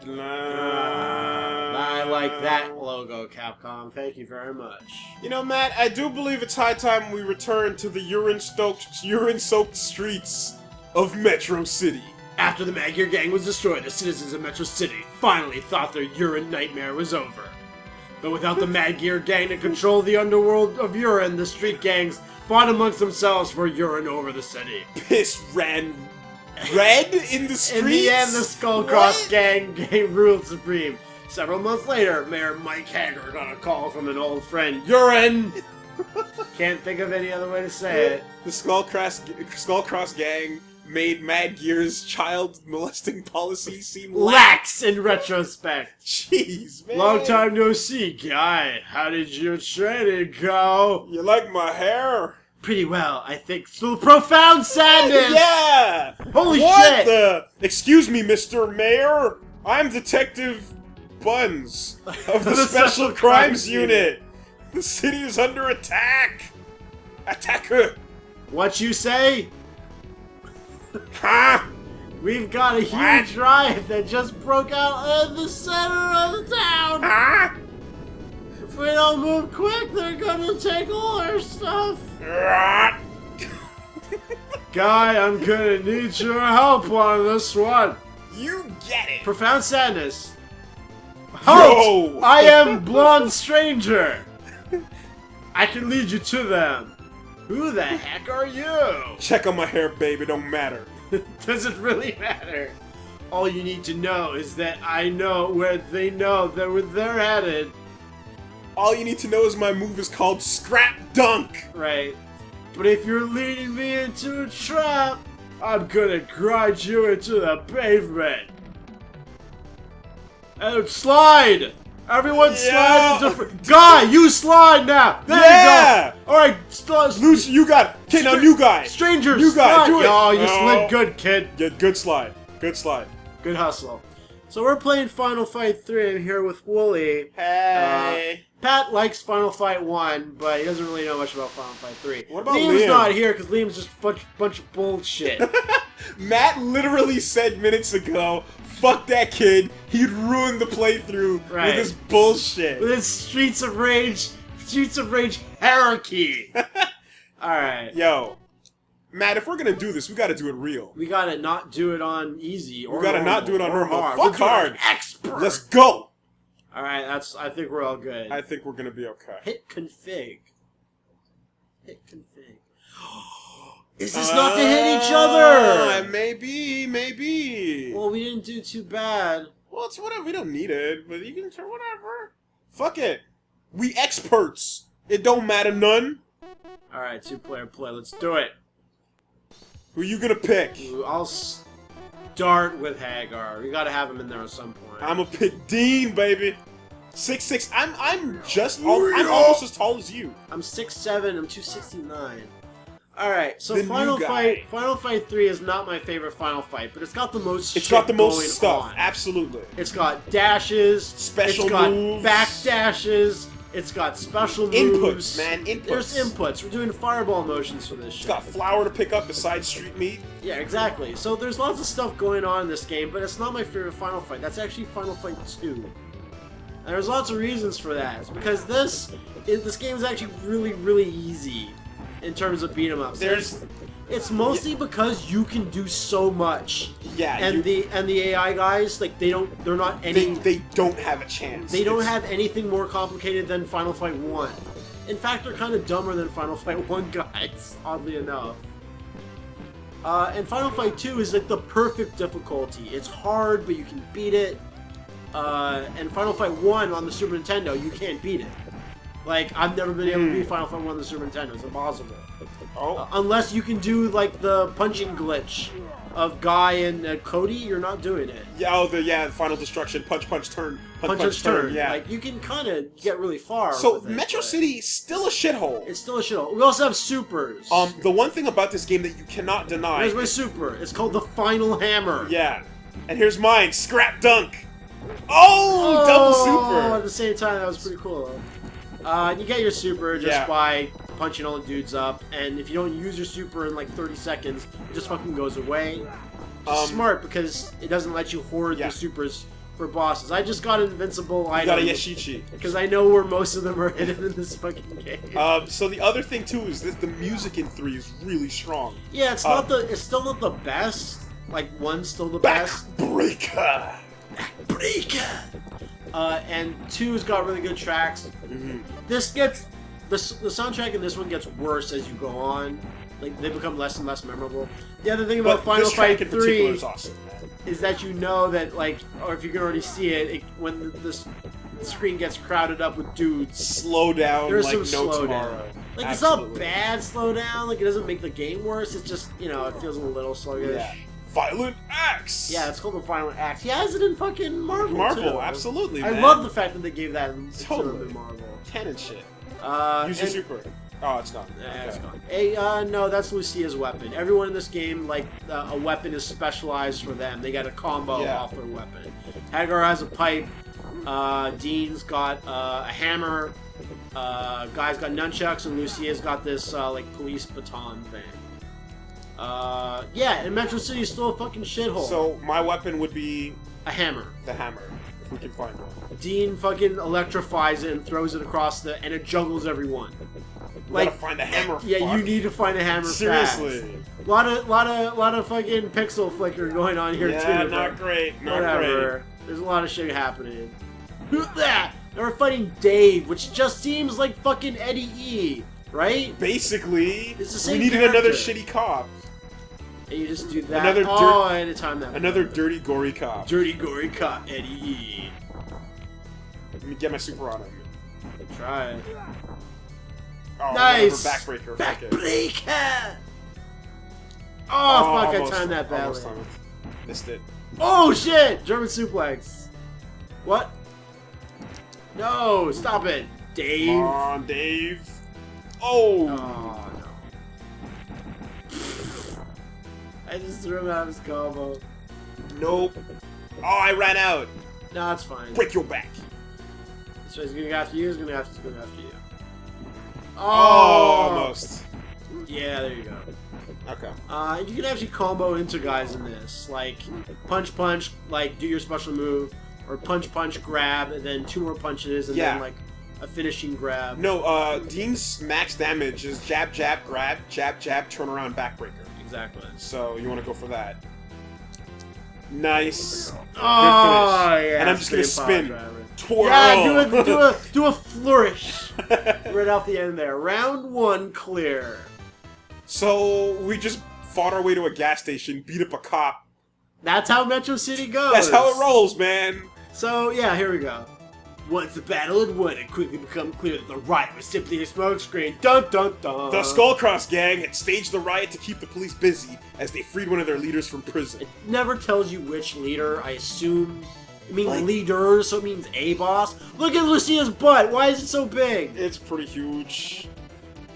I like that logo, Capcom. Thank you very much. You know, Matt, I do believe it's high time we return to the urine-soaked streets of Metro City. After the Mad Gear Gang was destroyed, the citizens of Metro City finally thought their urine nightmare was over. But without the Mad Gear Gang to control the underworld of urine, the street gangs fought amongst themselves for urine over the city. Piss ran red in the streets? In the end, the Skullcross Gang ruled supreme. Several months later, Mayor Mike Hager got a call from an old friend, Urine! Can't think of any other way to say it. The Skullcross Gang made Mad Gear's child molesting policy seem lax in retrospect. Jeez, man. Long time no see, guy. How did your training go? You like my hair? Pretty well, I think. So profound sadness! Yeah! Holy what shit! The? Excuse me, Mr. Mayor. I'm Detective Buns of the Special Crimes Unit. The city is under attack. Attacker. What you say? Huh? We've got a huge riot that just broke out in the center of the town. Huh? If we don't move quick, they're gonna take all our stuff. Guy, I'm gonna need your help on this one. You get it. Profound sadness. Halt! Yo. I am blonde stranger. I can lead you to them. Who the heck are you? Check on my hair, babe. It don't matter. Does it really matter? All you need to know is that I know where they know that where they're headed. All you need to know is my move is called Scrap Dunk. Right. But if you're leading me into a trap, I'm gonna grind you into the pavement. And slide! Everyone slide into... Guy, you slide now! There you go! Alright, Lucy, you got it. Okay, now new guy. Strangers, you got it. Do it. Oh, you slid good, kid. Yeah, good slide. Good slide. Good hustle. So we're playing Final Fight 3. I'm here with Wooly. Hey. Pat likes Final Fight 1, but he doesn't really know much about Final Fight 3. What about Liam's Liam? not here because Liam's just a bunch of bullshit. Matt literally said minutes ago, fuck that kid, he'd ruin the playthrough with his bullshit. With his Streets of Rage hierarchy. Alright. Yo, Matt, if we're gonna do this, we gotta do it real. We gotta not do it on easy or We gotta normal, not do it on or normal. hard. Fuck hard. Expert. Let's go. Alright, I think we're all good. I think we're gonna be okay. Hit config. Hit config. Is this not to hit each other? Maybe. Well, we didn't do too bad. Well, it's whatever. We don't need it, but you can try whatever. Fuck it. We experts. It don't matter none. Alright, 2-player play. Let's do it. Who you gonna pick? I'll start with Hagar. We gotta have him in there at some point. I'm gonna pick Dean, baby. 6'6". I'm almost as tall as you. I'm 6'7". I'm 269. Alright, so The Final new guy. Fight 3 is not my favorite Final Fight, but it's got the most It's got the most going stuff. on. Absolutely. It's got dashes, Special it's got moves. back dashes, it's got special moves. Inputs, man. Inputs. There's inputs. We're doing fireball motions for this shit. It's got flour to pick up besides street meat. Yeah, exactly. So there's lots of stuff going on in this game, but it's not my favorite Final Fight. That's actually Final Fight 2. And there's lots of reasons for that. It's because this game is actually really, really easy in terms of beat 'em ups. It's mostly because you can do so much. Yeah, and the AI guys, like they don't have a chance. They don't have anything more complicated than Final Fight 1. In fact, they're kind of dumber than Final Fight 1 guys, oddly enough. And Final Fight 2 is like the perfect difficulty. It's hard, but you can beat it. And Final Fight 1 on the Super Nintendo, you can't beat it. Like, I've never been able to beat Final Fight 1 on the Super Nintendo. It's impossible. Unless you can do, like, the punching glitch of Guy and Cody, you're not doing it. Yeah, the Final Destruction, punch, turn. Punch, turn. Yeah. Like, you can kind of get really far. So, with it, Metro City is still a shithole. It's still a shithole. We also have supers. The one thing about this game that you cannot deny... Here's my super. It's called the Final Hammer. Yeah. And here's mine, Scrap Dunk. Oh, double super. At the same time, that was pretty cool, though. You get your super just by punching all the dudes up, and if you don't use your super in like 30 seconds, it just fucking goes away. Which is smart because it doesn't let you hoard the supers for bosses. I just got an invincible You got a item. Yashichi. Because I know where most of them are hidden in this fucking game. So the other thing too is that the music in 3 is really strong. Yeah, it's still not the best. Like 1's still the best. Backbreaker. Backbreaker. And 2's got really good tracks. Mm-hmm. This gets the soundtrack in this one gets worse as you go on. Like they become less and less memorable. The other thing about Final Fight 3 is awesome, man. is that you know that like, or if you can already see it, when the screen gets crowded up with dudes. Slow down There's like some no slow tomorrow. down. Like Absolutely. it's not bad slow down. Like it doesn't make the game worse. It's just it feels a little sluggish. Yeah. Violent Axe. Yeah, it's called the Violent Axe. He has it in fucking Marvel. Marvel, too. absolutely. I man. love the fact that they gave that in Totally. Marvel. Canon shit. and- Use your super. Oh, it's gone. Yeah, Okay. it's gone. Hey, no, that's Lucia's weapon. Everyone in this game, like, a weapon is specialized for them. They got a combo Yeah. off their weapon. Hagar has a pipe. Dean's got a hammer. Guy's got nunchucks, and Lucia's got this, like, police baton thing. Yeah, and Metro City is still a fucking shithole. So my weapon would be a hammer. the hammer, if we can find one. Dean fucking electrifies it and throws it across and it juggles everyone. We gotta find the hammer. Yeah, fuck. you need to find a hammer Seriously. fast. Lot of fucking pixel flicker going on here too. Yeah, but not great. Not whatever. great. There's a lot of shit happening. Who's that? They're fighting Dave, which just seems like fucking Eddie E, right? Basically, It's the same we needed another character. shitty cop. And you just do that. Another I had to time that. Another dirty, gory cop. dirty, gory cop, Eddie E. Let me get my super on him. Try it. Oh, Nice. whatever, Backbreaker. Fuck it. Backbreaker. Oh, fuck! almost, I timed that badly. almost timed it. Missed it. Oh shit! German suplex. What? No! Stop it, Dave. Come on, Dave. Oh. Oh no! I just threw him out of his combo. Nope. Oh, I ran out. No, it's fine. Break your back. So he's gonna go after you. He's gonna go after you. Oh, Oh, almost. Yeah, there you go. Okay. You can actually combo into guys in this, like punch, like do your special move, or punch, grab, and then 2 more punches, and Yeah. then like a finishing grab. No, Dean's max damage is jab, grab, jab, turn around, backbreaker. Exactly. So you want to go for that. Nice. Good Oh finish. yeah. And I'm just gonna straight spin. power driver. Twirl. Yeah, do a flourish right off the end there. Round 1 clear. So we just fought our way to a gas station, beat up a cop. That's how Metro City goes. That's how it rolls, man. So yeah, here we go. Once the battle had won, it quickly became clear that the riot was simply a smokescreen. Dun dun dun. The Skullcross gang had staged the riot to keep the police busy as they freed one of their leaders from prison. It never tells you which leader. I assume it means Like- leader, so it means a boss. Look at Lucia's butt. Why is it so big? It's pretty huge.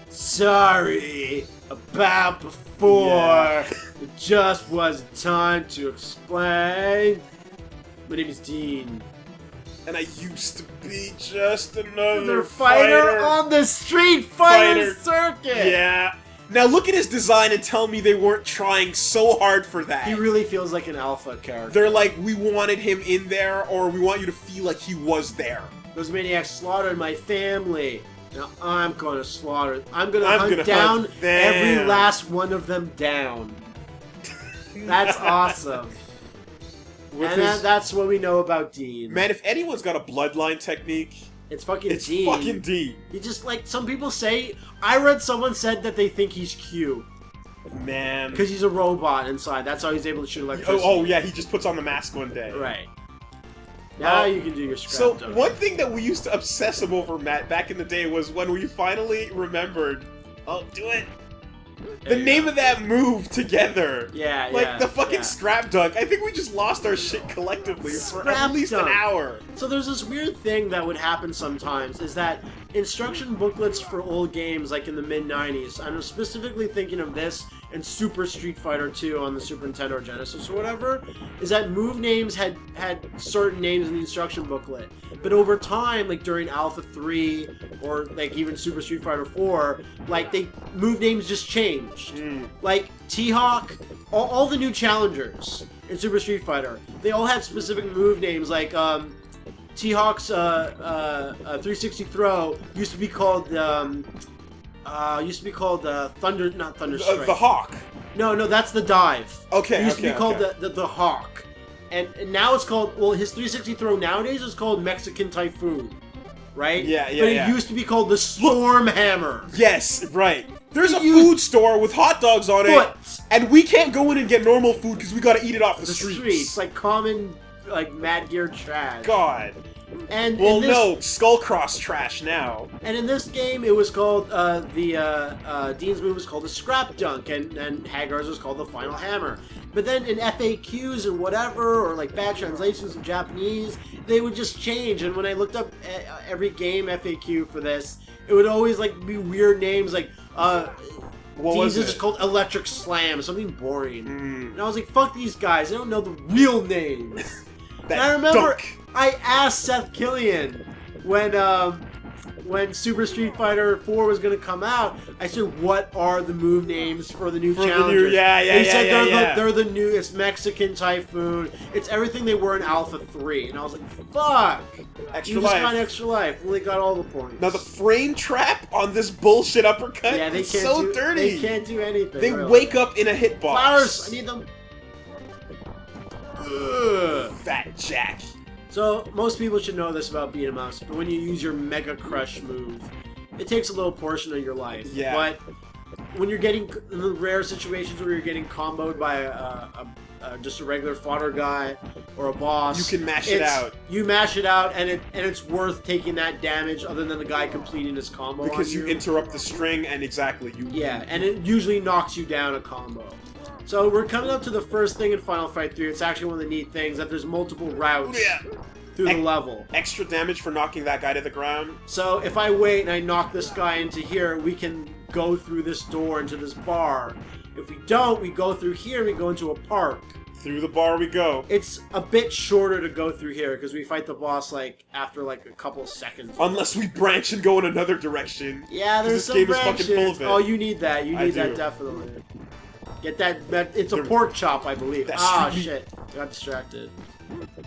Sorry about before. Yeah. It just wasn't time to explain. My name is Dean. And I used to be just Another another fighter on the Street Fighter circuit. Yeah. Now look at his design and tell me they weren't trying so hard for that. He really feels like an alpha character. They're like, we wanted him in there, or we want you to feel like he was there. Those maniacs slaughtered my family. Now I'm gonna slaughter. I'm gonna I'm hunt gonna down hunt them. every last one of them down. That's awesome. With And his- that's what we know about Dean. Man, if anyone's got a bloodline technique, It's fucking it's Dean. fucking Dean. He just like some people say. I read someone said that they think he's Q Man. because he's a robot inside. That's how he's able to shoot electricity. Oh, yeah, he just puts on the mask one day. Right. Now you can do your scrap So, dunk. one thing that we used to obsess over, Matt, back in the day was when we finally remembered, oh, do it, the There you name go. of that move together. Yeah, Like, yeah, the fucking yeah. scrap dunk. I think we just lost our shit collectively for at Scrap least an dunk. hour. So there's this weird thing that would happen sometimes is that instruction booklets for old games like in the mid-90s, I'm specifically thinking of this and Super Street Fighter 2 on the Super Nintendo or Genesis or whatever, is that move names had certain names in the instruction booklet. But over time, like during Alpha 3 or like even Super Street Fighter 4, like move names just changed. Like T-Hawk, all the new challengers. in Super Street Fighter. They all had specific move names, like T-Hawk's 360 throw used to be called Thunder, not Thunder Strike. The Hawk. No, that's the dive. Okay, It used to be called the Hawk. And now it's called, well, his 360 throw nowadays is called Mexican Typhoon. Right? Yeah, But it used to be called the Storm Hammer. Yes, right. There's a food store with hot dogs on it, and we can't go in and get normal food because we gotta eat it off the streets. Like common, like Mad Gear trash. God. And well, no, Skullcross trash now. And in this game, it was called Dean's move was called the Scrap Dunk, and Hagar's was called the Final Hammer. But then in FAQs or whatever, or like bad translations in Japanese, they would just change. And when I looked up every game FAQ for this, it would always like be weird names like Dean's is called Electric Slam, something boring. And I was like, fuck these guys, they don't know the real names. And I remember I asked Seth Killian when Super Street Fighter 4 was going to come out, I said, what are the move names for the new challengers? They said they're the new, it's Mexican Typhoon, it's everything they were in Alpha 3. And I was like, fuck! Extra you life. just got extra life. Well, they got all the points. Now the frame trap on this bullshit uppercut is so dirty. They can't do anything. They wake up in a hitbox. Flowers! I need them. Ugh. Fat Jack. So, most people should know this about beat 'em ups, but when you use your Mega Crush move, it takes a little portion of your life. Yeah. But when you're getting, in the rare situations where you're getting comboed by just a regular fodder guy or a boss, you can mash it out. You mash it out, and it's worth taking that damage other than the guy completing his combo because on you interrupt the string, and Yeah, and it usually knocks you down a combo. So we're coming up to the first thing in Final Fight 3. It's actually one of the neat things that there's multiple routes through the level. Extra damage for knocking that guy to the ground. So if I wait and I knock this guy into here, we can go through this door into this bar. If we don't, we go through here, we go into a park. Through the bar we go. It's a bit shorter to go through here because we fight the boss like after like a couple seconds. Unless we branch and go in another direction. Yeah, there's some branches. This game is fucking full of it. Oh, you need that. You need that definitely. Get that it's a pork chop, I believe. Ah, shit. Got distracted.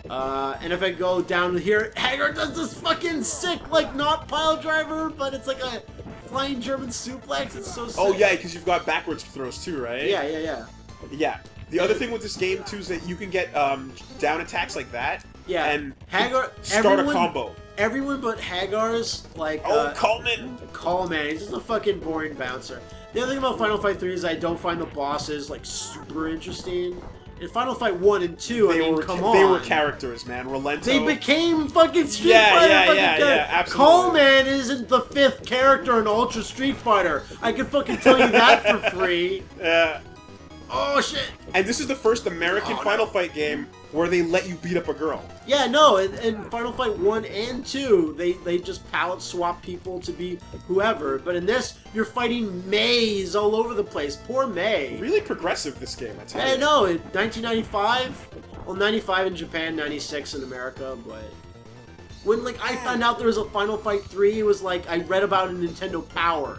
And if I go down here, Hagar does this fucking sick, like, not pile driver, but it's like a flying German suplex. It's so sick. Oh, yeah, because you've got backwards throws, too, right? Yeah. Yeah. The other thing with this game, too, is that you can get down attacks like that. Yeah. And Hagar, start a combo. Everyone but Hagar's, like... Coleman! Coleman. He's just a fucking boring bouncer. The other thing about Final Fight 3 is I don't find the bosses, like, super interesting. In Final Fight 1 and 2, I mean, come on. They were characters, man. Relento. They became fucking Street Fighter. Yeah, absolutely. Coleman isn't the 5th character in Ultra Street Fighter. I can fucking tell you that for free. Yeah. Oh, shit. And this is the first American Final Fight game where they let you beat up a girl. Yeah, no, in Final Fight 1 and 2, they just palette swap people to be whoever. But in this, you're fighting Mays all over the place. Poor May. Really progressive, this game, I tell you. I know, in 1995, well, 95 in Japan, 96 in America, but... When, like, I found out there was a Final Fight 3, it was like, I read about it in Nintendo Power.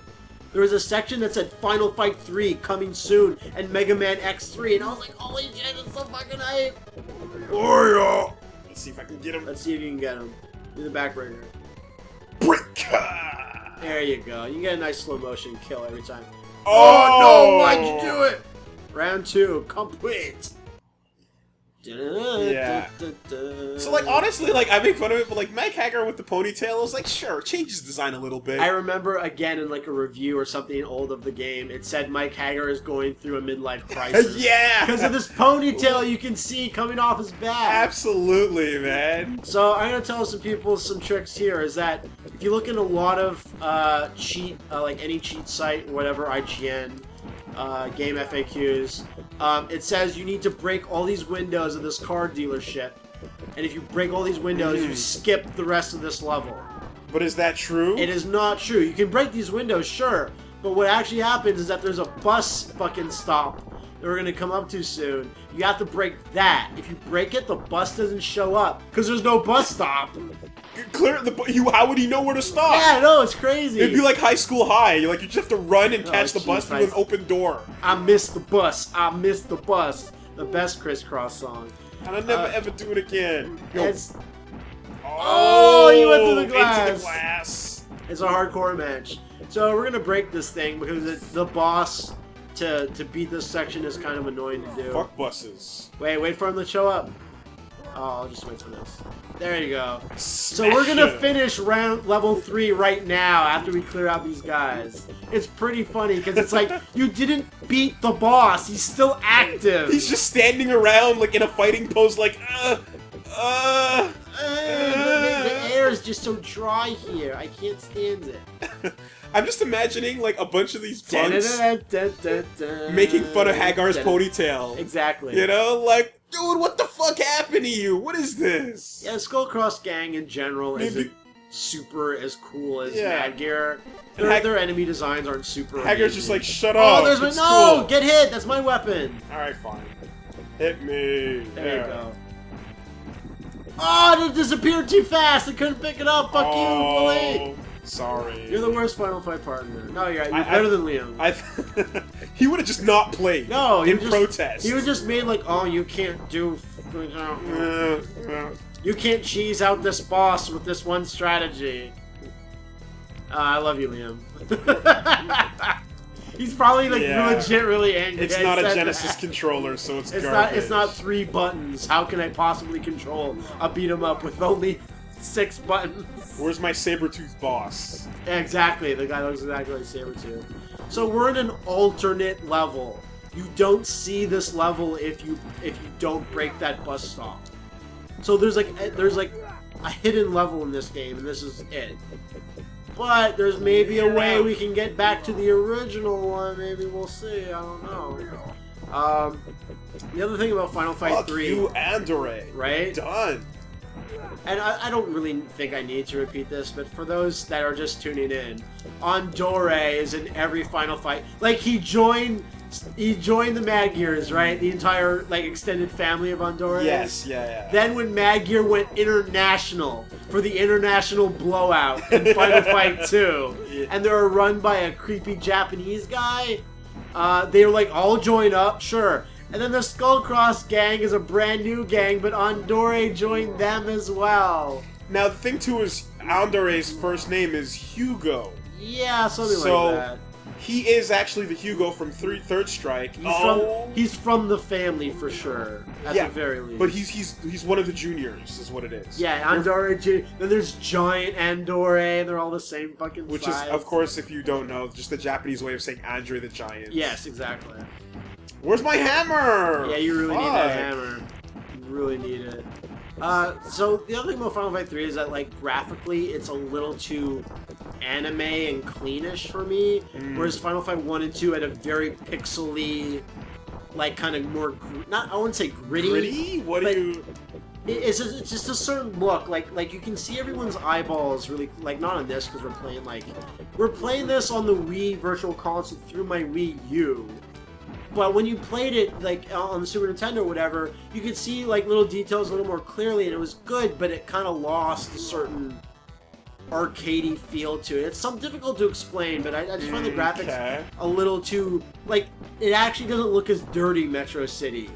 There was a section that said Final Fight 3 coming soon and Mega Man X3, and I was like, holy shit, it's so fucking hype! Oh yeah! Let's see if I can get him. Let's see if you can get him. Do the backbreaker. Breaker! There you go. You get a nice slow motion kill every time. Oh no! Why'd you do it? Round 2, complete! Yeah. So, like, honestly, like, I make fun of it, but, like, Mike Hagar with the ponytail is like, sure, change his design a little bit. I remember, again, in, like, a review or something old of the game, it said Mike Hagar is going through a midlife crisis. Yeah! Because of this ponytail you can see coming off his back. Absolutely, man. So, I'm going to tell some people some tricks here, is that if you look in a lot of like any cheat site, whatever, IGN, game FAQs, it says you need to break all these windows of this car dealership, and if you break all these windows, you skip the rest of this level. But is that true? It is not true. You can break these windows, sure, but what actually happens is that there's a bus fucking stop that we're gonna come up to soon. You have to break that. If you break it, the bus doesn't show up because there's no bus stop. How would he know where to stop? Yeah, no, it's crazy. It'd be like High School High. You just have to run and catch the bus through an open door. I missed the bus. I missed the bus. The best crisscross song. And I'll never ever do it again. Yo. Oh, you went through the glass. Into the glass. It's a hardcore match. So we're gonna break this thing because the boss to beat this section is kind of annoying to do. Fuck buses. Wait for him to show up. Oh, I'll just wait for this. There you go. So Smash we're gonna him. finish level 3 right now after we clear out these guys. It's pretty funny because it's like you didn't beat the boss. He's still active. He's just standing around like in a fighting pose, like The air is just so dry here. I can't stand it. I'm just imagining like a bunch of these punks making fun of Hagar's ponytail. Exactly. You know, like, dude, what the fuck happened to you? What is this? Yeah, Skullcross Gang in general isn't super as cool as Mad Gear. Their enemy designs aren't super Hagar's amazing. just like, shut up. Oh, there's my... it's No! cool. Get hit! That's my weapon! Alright, fine. Hit me. There you go. Oh, it disappeared too fast! I couldn't pick it up! Fuck you, bully! Sorry. You're the worst Final Fight partner. No, you're right. You're better than Liam. He would have just not played. No, in protest. He would just made like, oh, you can't do... You can't cheese out this boss with this one strategy. I love you, Liam. He's probably like legit really angry. It's not a Genesis controller, so it's garbage. It's not 3 buttons. How can I possibly control a beat 'em up with only 6 buttons? Where's my Sabretooth boss? Exactly, the guy looks exactly like Sabretooth. So we're in an alternate level. You don't see this level if you don't break that bus stop. So there's like a hidden level in this game, and this is it. But there's maybe a way we can get back to the original one. Maybe we'll see. I don't know. The other thing about Final Fight 3, you, Andore. right? Done. And I don't really think I need to repeat this, but for those that are just tuning in, Andore is in every Final Fight. Like he joined the Mad Gears, right? The entire like extended family of Andore. Yes, yeah. Then when Mad Gear went international for the international blowout in Final Fight 2, and they were run by a creepy Japanese guy, they were like, all join up, sure. And then the Skullcross Gang is a brand new gang, but Andore joined them as well. Now the thing too is, Andore's first name is Hugo. Yeah, something like that. He is actually the Hugo from Third Strike. He's from the family for sure, at the very least. But he's one of the juniors, is what it is. Yeah, Andore. Then there's Giant Andore. They're all the same fucking Which size. is, of course, if you don't know, just the Japanese way of saying Andre the Giant. Yes, exactly. Where's my hammer? Yeah, you really need that hammer. You really need it. So the other thing about Final Fight 3 is that, like, graphically, it's a little too anime and cleanish for me, whereas Final Fight 1 and 2 had a very pixely, like, kind of more, I wouldn't say gritty. Gritty? What do you... It's just a certain look, like you can see everyone's eyeballs really, like, not on this, because we're playing this on the Wii Virtual Console through my Wii U. But when you played it, like, on the Super Nintendo or whatever, you could see, like, little details a little more clearly, and it was good, but it kind of lost a certain arcadey feel to it. It's something difficult to explain, but I just find the graphics a little too, like, it actually doesn't look as dirty, Metro City.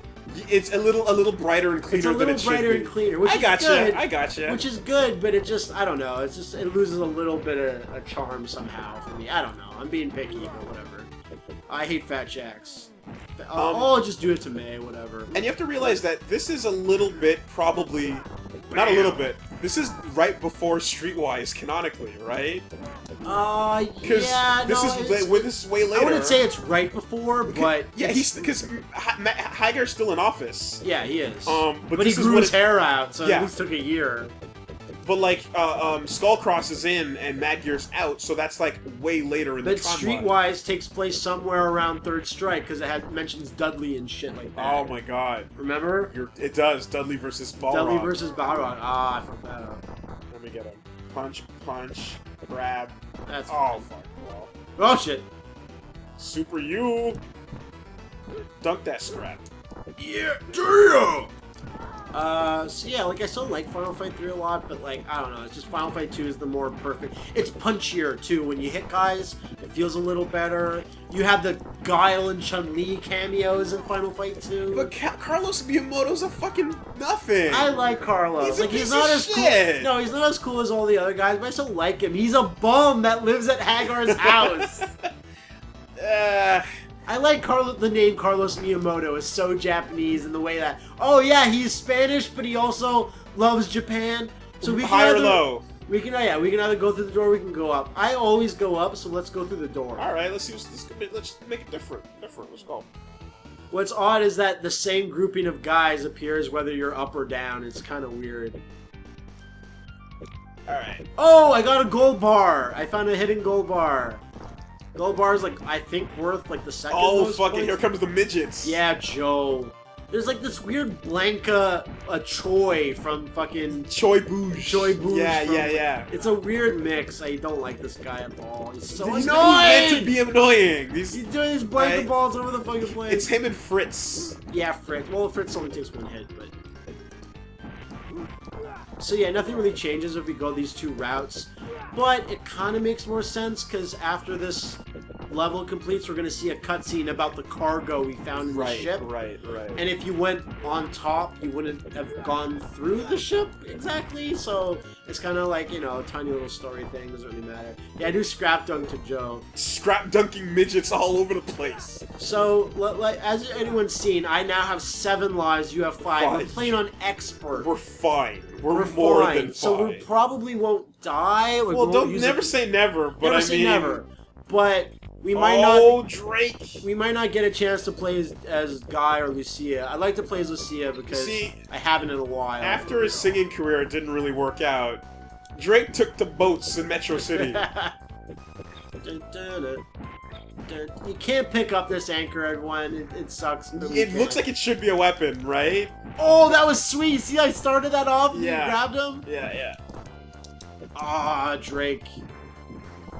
It's a little brighter and cleaner than it should be. It's a little brighter and cleaner, which is good. I gotcha. Which is good, but it just, I don't know, it loses a little bit of a charm somehow for me. I don't know, I'm being picky, but whatever. I hate Fat Jacks. I'll just do it to May, whatever. And you have to realize that this is a little bit, probably, not a little bit, this is right before Streetwise, canonically, right? Because this is way later. I wouldn't say it's right before, but... Yeah, because Hagar's still in office. Yeah, he is. But he grew his hair out, so it at least took a year. But, like, Skullcross is in and Mad Gear's out, so that's, like, way later in the timeline. But Streetwise takes place somewhere around Third Strike, because it mentions Dudley and shit like that. Oh my god. Remember? It does. Dudley versus Balrog. Dudley versus Balrog. I fucked that up. Let me get him. Punch, grab. That's fine. Fuck. Well. Oh, shit. Super U. Dunk that scrap. Yeah, damn! So yeah, like, I still like Final Fight 3 a lot, but, like, I don't know, it's just Final Fight 2 is the more perfect. It's punchier, too. When you hit guys, It feels a little better. You have the Guile and Chun-Li cameos in Final Fight 2. But Carlos Miyamoto's a fucking nothing. I like Carlos. He's a piece of shit. Cool. No, he's not as cool as all the other guys, but I still like him. He's a bum that lives at Hagar's house. I like the name Carlos Miyamoto is so Japanese in the way that, oh yeah, he's Spanish, but he also loves Japan. So we can high or low. We can either go through the door or we can go up. I always go up, so let's go through the door. All right, let's make it different. Let's go. What's odd is that the same grouping of guys appears whether you're up or down. It's kind of weird. All right. Oh, I got a gold bar. I found a hidden gold bar. Gold bar is like, I think, worth like the second most fucking points. here comes the midgets. Yeah, Joe. There's like this weird Blanca Choi from fucking Choi Bouge. Yeah. It's a weird mix. I don't like this guy at all. He's so annoying. He's meant to be annoying. He's doing his Blanca balls over the fucking place. It's him and Fritz. Yeah, Fritz. Well, Fritz only takes one hit, but. So yeah, nothing really changes if we go these two routes, but it kind of makes more sense because after this level completes, we're going to see a cutscene about the cargo we found in the ship. Right. And if you went on top, you wouldn't have gone through the ship exactly, so it's kind of like, you know, a tiny little story thing, doesn't really matter. Yeah, I do scrap dunk to Joe. Scrap dunking midgets all over the place. So, as anyone's seen, I now have 7 lives, you have 5. We're playing on expert. We're fine. We're more than fine. So we probably won't die. Well, don't never say never, but never say never. But we might Drake. We might not get a chance to play as Guy or Lucia. I'd like to play as Lucia because I haven't in a while. After his singing career, it didn't really work out. Drake took to boats in Metro City. You can't pick up this anchor, everyone. It sucks. It looks like it should be a weapon, right? Oh, that was sweet. See, I started that off and you grabbed him? Yeah. Ah, Drake.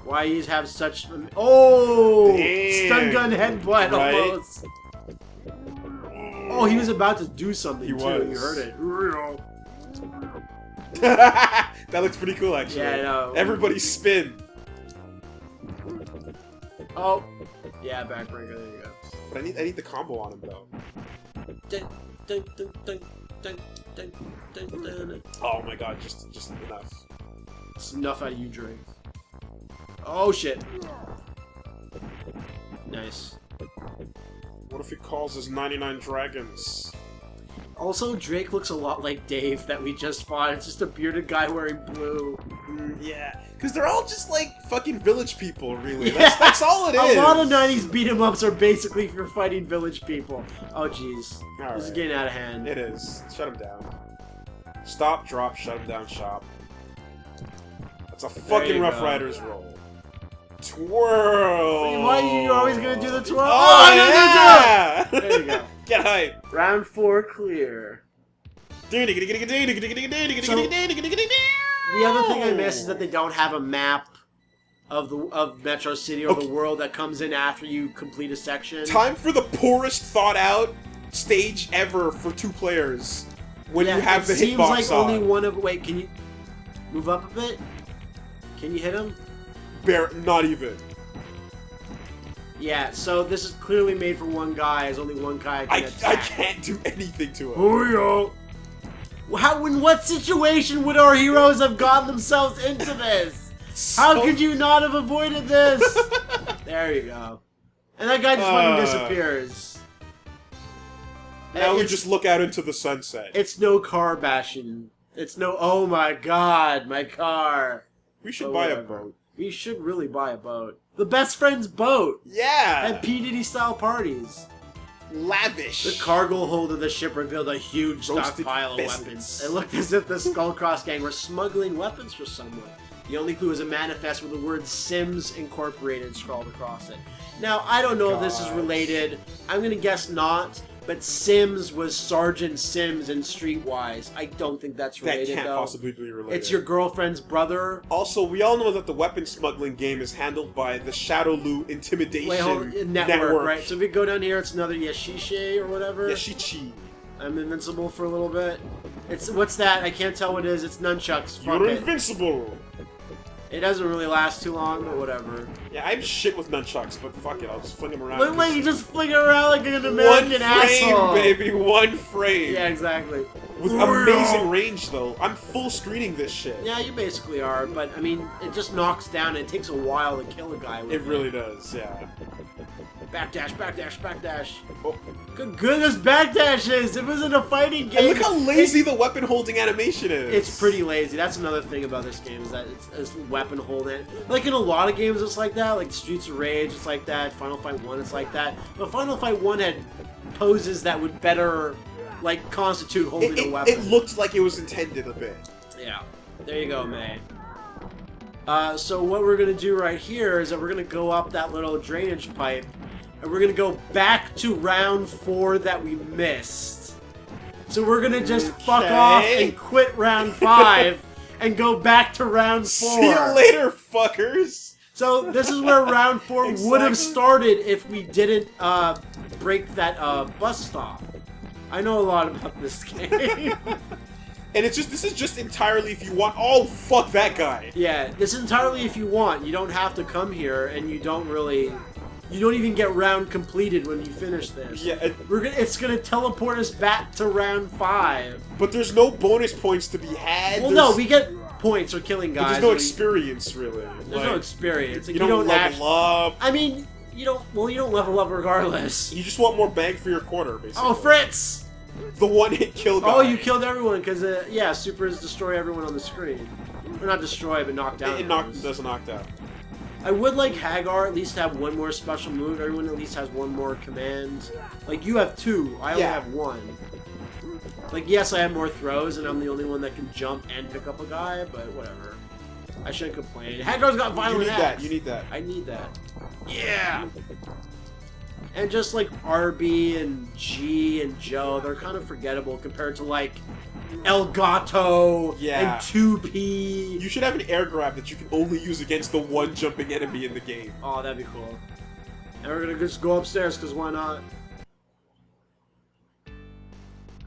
Why you have such... Oh! Damn. Stun gun headbutt almost. Oh, he was about to do something too. You heard it. That looks pretty cool, actually. Yeah, I know. Everybody spin. Oh. Yeah, backbreaker. There you go. But I need the combo on him, though. Oh my god, just enough. It's enough out of you, Drake. Oh shit. Nice. What if he calls his 99 dragons? Also, Drake looks a lot like Dave that we just fought. It's just a bearded guy wearing blue. Yeah, because they're all just like fucking village people, really. That's all it is. A lot of 90s beat-em-ups are basically for fighting village people. Oh jeez. This is getting out of hand. It is. Shut him down. Stop, drop, shut him down, shop. That's a fucking Rough Riders roll. Twirl! Why are you always gonna do the twirl? Oh yeah! There you go. Get hype. Round 4 clear. The other thing I miss is that they don't have a map of Metro City or the world that comes in after you complete a section. Time for the poorest thought out stage ever for 2 players. When you have the hitbox on. It seems like only one of... Wait, can you move up a bit? Can you hit him? Not even. Yeah, so this is clearly made for one guy, as only one guy can attack. I can't do anything to him. Oh, yeah. In what situation would our heroes have gotten themselves into this? How could you not have avoided this? There you go. And that guy just fucking disappears. Now we just look out into the sunset. It's no car bashing. It's no, oh my god, my car. We should buy a boat. We should really buy a boat. The best friend's boat! Yeah! At P. Diddy style parties. Lavish. The cargo hold of the ship revealed a huge stockpile of weapons. It looked as if the Skullcross gang were smuggling weapons for someone. The only clue was a manifest with the word Sims Incorporated scrawled across it. Now, I don't know if this is related. I'm gonna guess not. But Sims was Sergeant Sims in Streetwise. I don't think that's related, That can't possibly be related. It's your girlfriend's brother. Also, we all know that the weapon smuggling game is handled by the Shadowloo Intimidation Network, right? So if we go down here, it's another Yashiche or whatever. Yashichi. I'm invincible for a little bit. What's that? I can't tell what it is. It's nunchucks. Fuck You're it. invincible. It doesn't really last too long, but whatever. Yeah, I'm shit with nunchucks, but fuck it, I'll just fling them around. Look like you just fling it around like an American one frame, asshole. baby, one frame. Yeah, exactly. With amazing range, though. I'm full screening this shit. Yeah, you basically are, but I mean, it just knocks down. It takes a while to kill a guy with It really does, yeah. Backdash, backdash, backdash. Oh. Good goodness, backdashes! It wasn't a fighting game. And look how lazy the weapon holding animation is. It's pretty lazy. That's another thing about this game is that it's weapon holding. Like in a lot of games, it's like that. Like Streets of Rage, it's like that. Final Fight 1, it's like that. But Final Fight 1 had poses that would better, like, constitute holding a weapon. It looked like it was intended a bit. Yeah. There you go, May. So what we're gonna do right here is that we're gonna go up that little drainage pipe, and we're gonna go back to round 4 that we missed. So we're gonna just fuck off and quit round 5 and go back to round 4. See you later, fuckers! So this is where round 4 would have Exactly. started if we didn't break that bus stop. I know a lot about this game. And this is just entirely if you want. Oh, fuck that guy! Yeah, this is entirely if you want. You don't have to come here, and you don't even get round completed when you finish this. Yeah, It's gonna teleport us back to round 5. but there's no bonus points to be had. Well, no, we get points for killing but guys. there's no but experience, really. There's no experience. Like, You don't level actually. up. I mean, you don't. Well, you don't level up regardless. You just want more bang for your quarter, basically. Oh, Fritz! The one-hit kill guy. Oh, you killed everyone because yeah, supers destroy everyone on the screen. Or not destroy, but knock down. It does knock down. I would like Hagar at least have one more special move. Everyone at least has one more command. Like, you have 2. I only have 1. Like, yes, I have more throws, and I'm the only one that can jump and pick up a guy, but whatever. I shouldn't complain. Hagar's got violent You need axe. that. You need that. I need that. Yeah! And just like RB and G and Joe, they're kind of forgettable compared to like Elgato Yeah. and 2P. You should have an air grab that you can only use against the one jumping enemy in the game. Oh, that'd be cool. And we're gonna just go upstairs, because why not?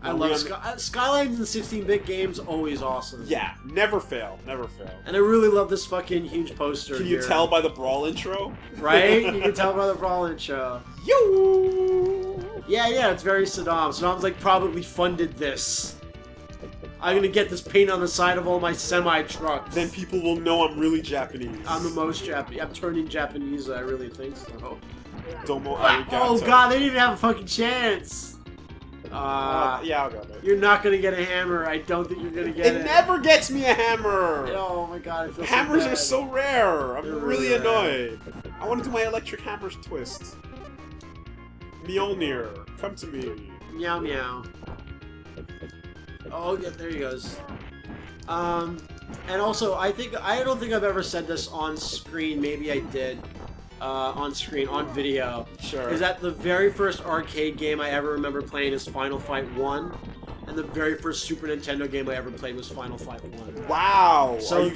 I love Skylines and 16-bit games, always awesome. Yeah, never fail. Never fail. And I really love this fucking huge poster Can you here. tell by the Brawl intro? Right? You can tell by the Brawl intro. Yo! Yeah, it's very Saddam. Saddam's like probably funded this. I'm gonna get this paint on the side of all my semi-trucks. Then people will know I'm really Japanese. I'm the most Japanese. I'm turning Japanese, I really think so. Domo Oh arigato. god, they didn't even have a fucking chance! Yeah, I'll go there. You're not gonna get a hammer. I don't think you're gonna get it. It never gets me a hammer! Oh my god, I feel Hammers so bad. are so rare! I'm They're really really annoyed. I want to do my electric hammers twist. Mjolnir, come to me. Meow meow. Oh yeah, there he goes. And also, I don't think I've ever said this on screen. Maybe I did. On screen, on video. Sure. Is that the very first arcade game I ever remember playing is Final Fight 1, and the very first Super Nintendo game I ever played was Final Fight 1. Wow. So-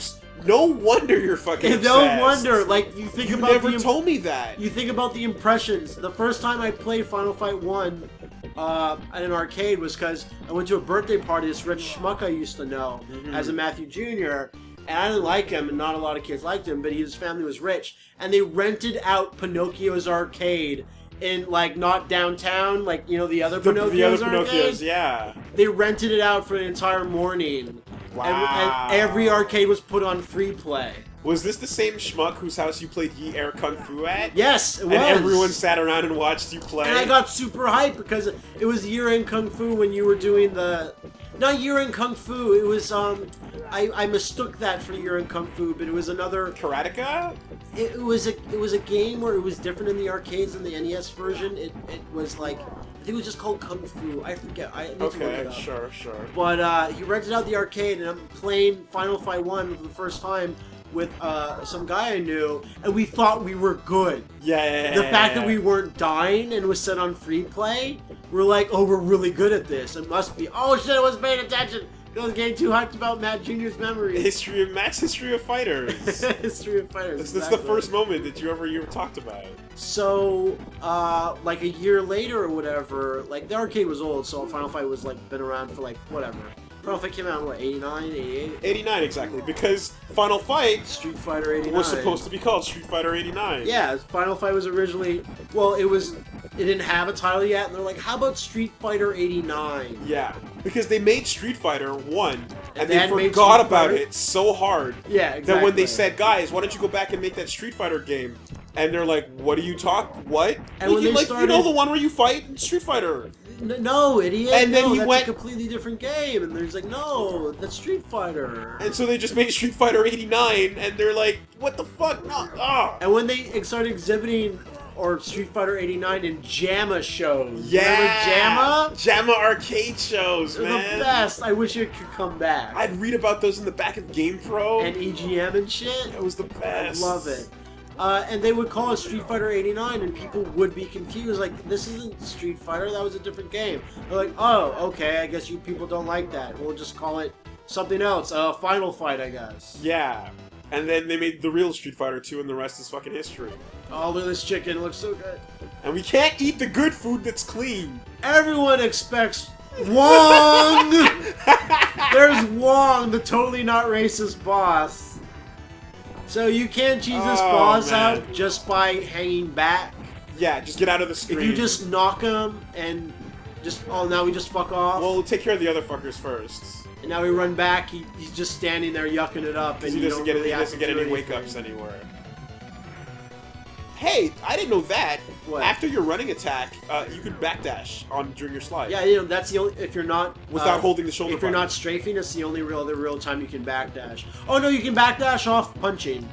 No wonder you're fucking obsessed. No wonder, like, you think You about never told me that. You think about the impressions. The first time I played Final Fight 1 at an arcade was because I went to a birthday party. This rich schmuck I used to know as a Matthew Jr., and I didn't like him, and not a lot of kids liked him, but his family was rich. And they rented out Pinocchio's arcade in, like, not downtown, like, you know, the other Pinocchio's arcade? yeah. They rented it out for an entire morning. Wow. And every arcade was put on free play. Was this the same schmuck whose house you played Yi Air Kung Fu at? Yes, it was. And everyone sat around and watched you play? And I got super hyped because it was year-end Kung Fu when you were doing the... Not year-end Kung Fu, it was, I mistook that for year-end Kung Fu, but it was another... Karateka? It was a game where it was different in the arcades than the NES version. It was like... I think it was just called Kung Fu. I forget. I need to look Okay, it up. sure. But he rented out the arcade, and I'm playing Final Fight 1 for the first time with some guy I knew, and we thought we were good. Yeah. The fact that we weren't dying and was set on free play, we're like, oh, we're really good at this. It must be. Oh shit, I wasn't paying attention. I was getting too hyped about Matt Jr.'s memories. Matt's history of fighters. History of fighters. That's the exactly. first moment that you ever talked about. So, like a year later or whatever, like the arcade was old, so Final Fight was like been around for like whatever. Final Fight came out in what, 89, 88? 89 exactly, because Final Fight Street Fighter 89 was supposed to be called Street Fighter 89. Yeah, Final Fight was originally, well, it didn't have a title yet, and they're like, how about Street Fighter 89? Yeah, because they made Street Fighter 1, and they then made forgot Street about Fighter- it so hard Yeah, exactly. that when they said, guys, why don't you go back and make that Street Fighter game? And they're like, what do you talk? What? And when they you started- know the one where you fight in Street Fighter. No, idiot. And then no, he that's went- a completely different game. And there's like, no, that's Street Fighter. And so they just made Street Fighter 89, and they're like, what the fuck? No, ah. And when they started exhibiting or Street Fighter 89 in JAMA shows. Yeah! Remember JAMA? JAMA arcade shows, They're man. the best. I wish it could come back. I'd read about those in the back of GamePro. And EGM and shit. It was the I best. love it. And they would call it Street Fighter 89, and people would be confused. Like, this isn't Street Fighter, that was a different game. They're like, oh, okay, I guess you people don't like that. We'll just call it something else. Final Fight, I guess. Yeah. And then they made the real Street Fighter 2, and the rest is fucking history. Oh, look at this chicken, it looks so good. And we can't eat the good food that's clean. Everyone expects Wong! There's Wong, the totally not racist boss. So you can't cheese this Oh, boss man. out just by hanging back. Yeah, just get out of the screen. If you just knock him and just, oh, now we just fuck off. Well, take care of the other fuckers first. And now we run back, he's just standing there yucking it up. And He you doesn't don't get, really he have doesn't to get do any anything. wake-ups anywhere. Hey, I didn't know that. What? After your running attack, you can backdash during your slide. Yeah, you know, that's the only, if you're not... Without holding the shoulder If you're button. not strafing, it's the only real time you can backdash. Oh no, you can backdash off punching.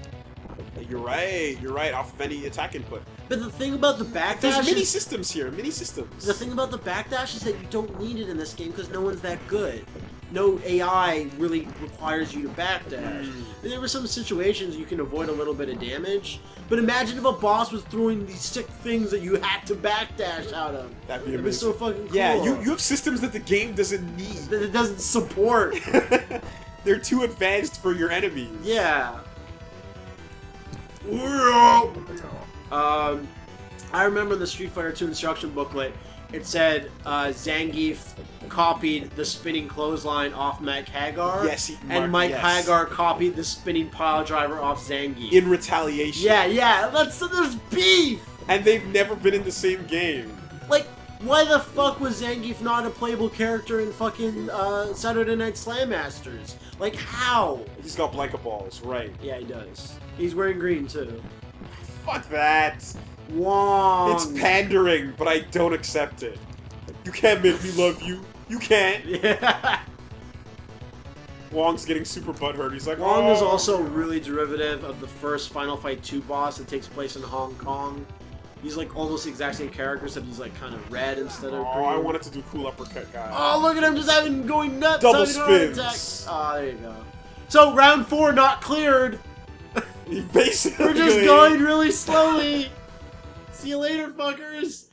You're right, off of any attack input. But the thing about the backdash There's mini is... systems here, mini systems. The thing about the backdash is that you don't need it in this game because no one's that good. No AI really requires you to backdash. There were some situations you can avoid a little bit of damage, but imagine if a boss was throwing these sick things that you had to backdash out of. That'd be It'd be so amazing. fucking cool. Yeah, you have systems that the game doesn't need. That it doesn't support. They're too advanced for your enemies. Yeah. I remember the Street Fighter 2 instruction booklet. It said Zangief copied the spinning clothesline off Mike Hagar. Yes, and Mike yes. Hagar copied the spinning pile driver off Zangief. In retaliation. Yeah, there's beef! And they've never been in the same game. Like, why the fuck was Zangief not a playable character in fucking Saturday Night Slam Masters? Like, how? He's got blanket balls, right. Yeah, he does. He's wearing green, too. Fuck that. Wong! It's pandering, but I don't accept it. You can't make me love you. You can't. Yeah. Wong's getting super butthurt. He's like, Wong oh. is also really derivative of the first Final Fight 2 boss that takes place in Hong Kong. He's like almost the exact same character, except he's like kind of red instead of green. Oh, I wanted to do cool uppercut guy. Oh, look at him just going nuts! Double having a heart spins. attack. Oh, there you go. So, round 4 not cleared. Basically. We're just going really slowly. See you later, fuckers.